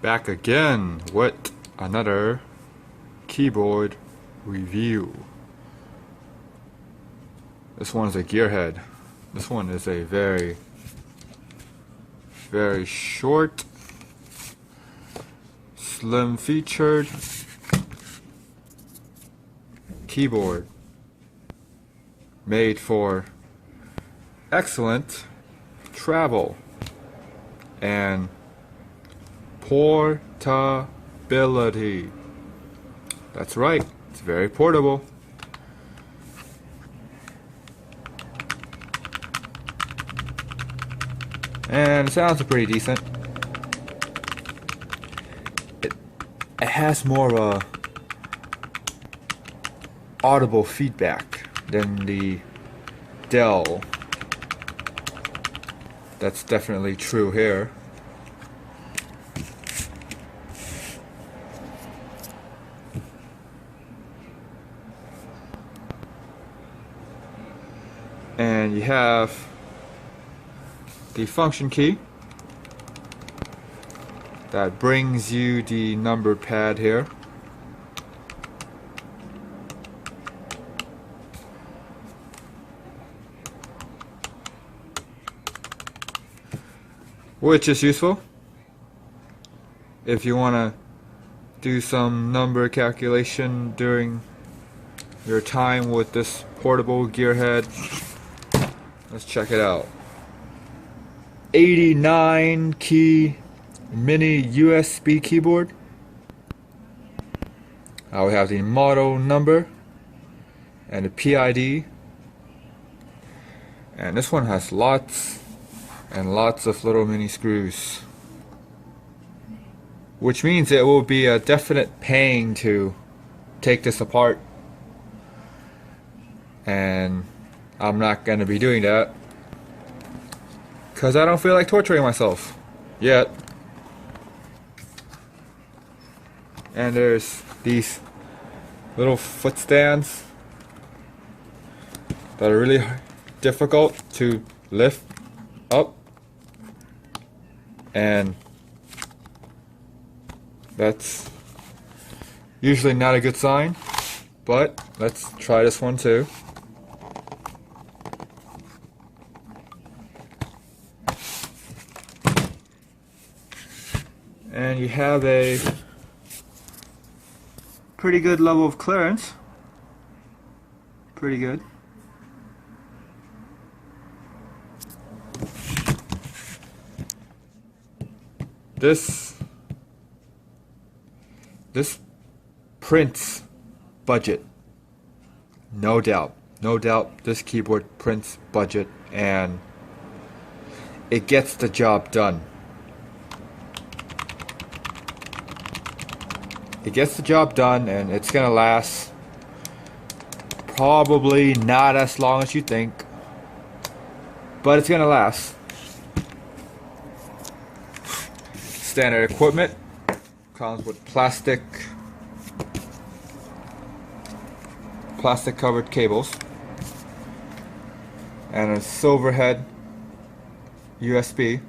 Back again with another keyboard review. This one's a Gearhead. This one is a very short, slim featured keyboard made for excellent travel and portability. That's right, it's very portable. And it sounds pretty decent. It has more of a audible feedback than the Dell. That's definitely true here. And you have the function key that brings you the number pad here. Which is useful if you want to do some number calculation during your time with this portable Gearhead. Let's check it out. 89 key mini USB keyboard. I will have the model number and the PID. And this one has lots and lots of little mini screws, which means it will be a definite pain to take this apart, and I'm not going to be doing that because I don't feel like torturing myself yet. And there's these little foot stands that are really difficult to lift up, and that's usually not a good sign, but let's try this one too. And you have a pretty good level of clearance. Pretty good. This prints budget. No doubt. No doubt this keyboard prints budget, and it gets the job done. It gets the job done, and it's gonna last probably not as long as you think, but it's gonna last. Standard equipment comes with plastic covered cables and a silver head USB,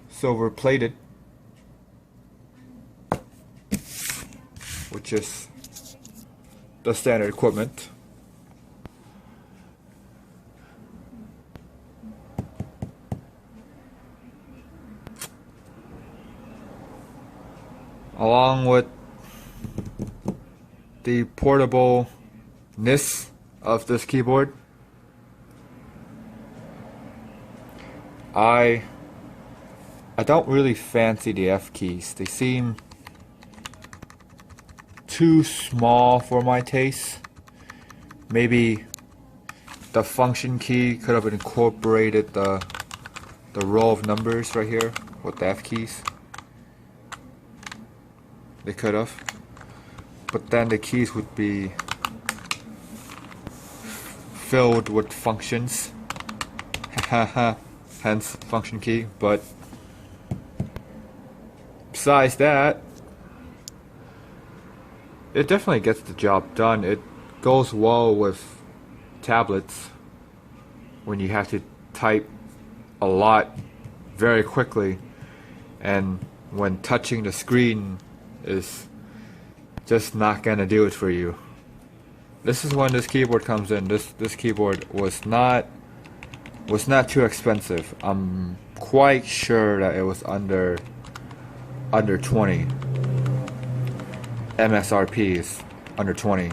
silver plated, which is the standard equipment. Along with the portableness of this keyboard, I don't really fancy the F keys. They seem too small for my taste. Maybe the function key could have incorporated the row of numbers right here with the F keys. They could have, but then the keys would be filled with functions. Hence function key. But besides that, it definitely gets the job done. It goes well with tablets when you have to type a lot very quickly and when touching the screen is just not gonna do it for you. This is when this keyboard comes in. This keyboard was not too expensive. I'm quite sure that it was under 20. MSRP is under 20.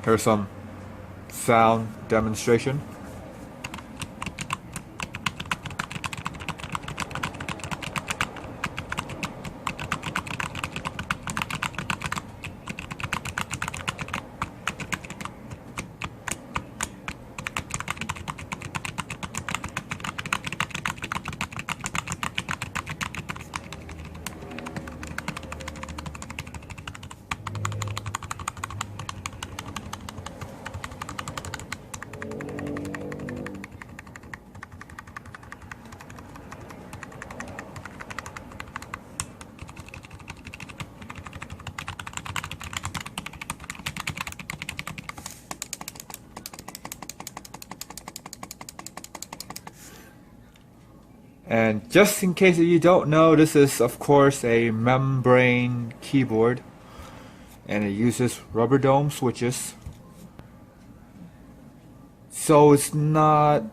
Here's some sound demonstration. And just in case you don't know, this is of course a membrane keyboard, and it uses rubber dome switches. So it's not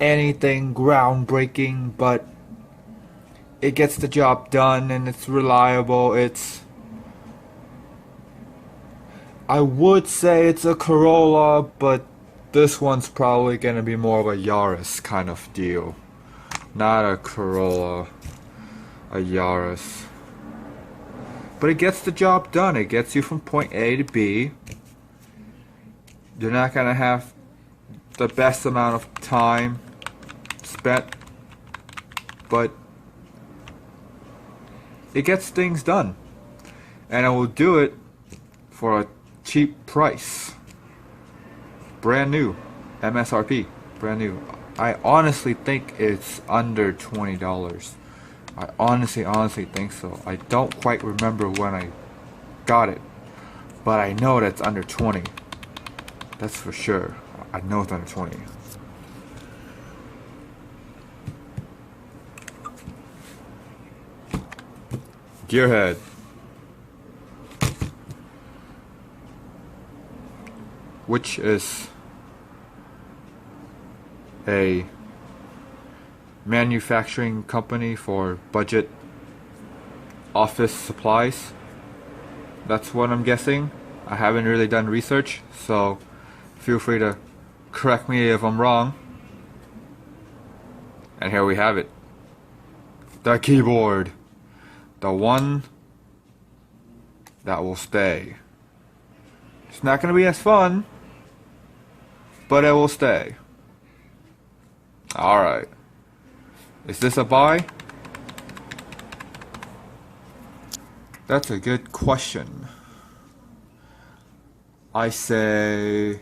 anything groundbreaking, but it gets the job done and it's reliable. I would say it's a Corolla, but this one's probably gonna be more of a Yaris kind of deal. Not a Corolla, a Yaris. But it gets the job done. It gets you from point A to B. You're not gonna have the best amount of time spent, but it gets things done. And it will do it for a cheap price. Brand new, MSRP, brand new. I honestly think it's under $20. I honestly think so. I don't quite remember when I got it, but I know that's under 20. That's for sure. I know it's under 20. Gearhead. Which is a manufacturing company for budget office supplies. That's what I'm guessing. I haven't really done research, so feel free to correct me if I'm wrong. And here we have it. The keyboard. The one that will stay. It's not going to be as fun, but it will stay. Alright. Is this a buy? That's a good question. I say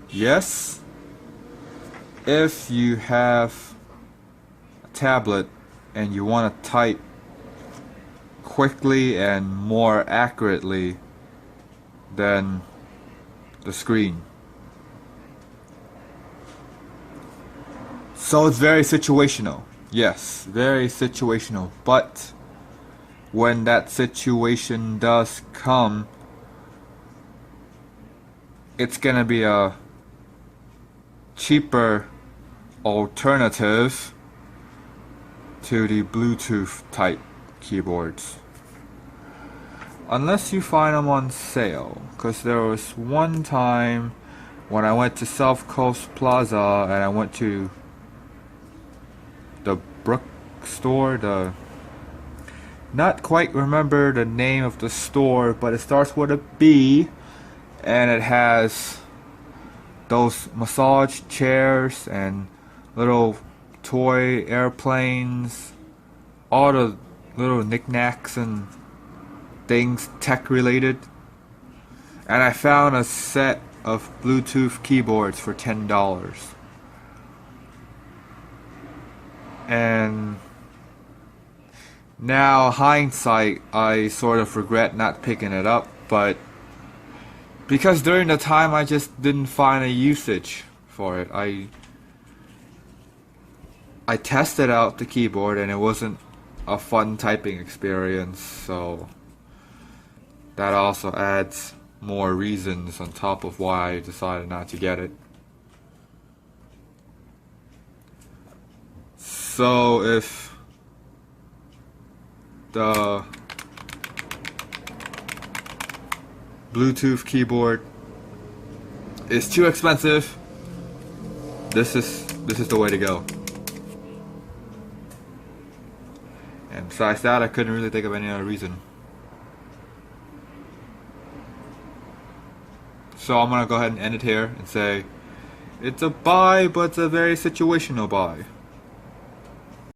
yes. If you have a tablet and you want to type quickly and more accurately than the screen. So it's very situational. Yes, very situational. But when that situation does come, it's gonna be a cheaper alternative to the Bluetooth type keyboards. Unless you find them on sale. Because there was one time when I went to South Coast Plaza and I went to the Brook store, not quite remember the name of the store, but it starts with a B, and it has those massage chairs and little toy airplanes, all the little knickknacks and things tech related. And I found a set of Bluetooth keyboards for $10. And now, hindsight, I sort of regret not picking it up, but because during the time I just didn't find a usage for it. I I tested out the keyboard and it wasn't a fun typing experience, so that also adds more reasons on top of why I decided not to get it. So if the Bluetooth keyboard is too expensive, this is the way to go. And besides that, I couldn't really think of any other reason. So I'm gonna go ahead and end it here and say it's a buy, but it's a very situational buy.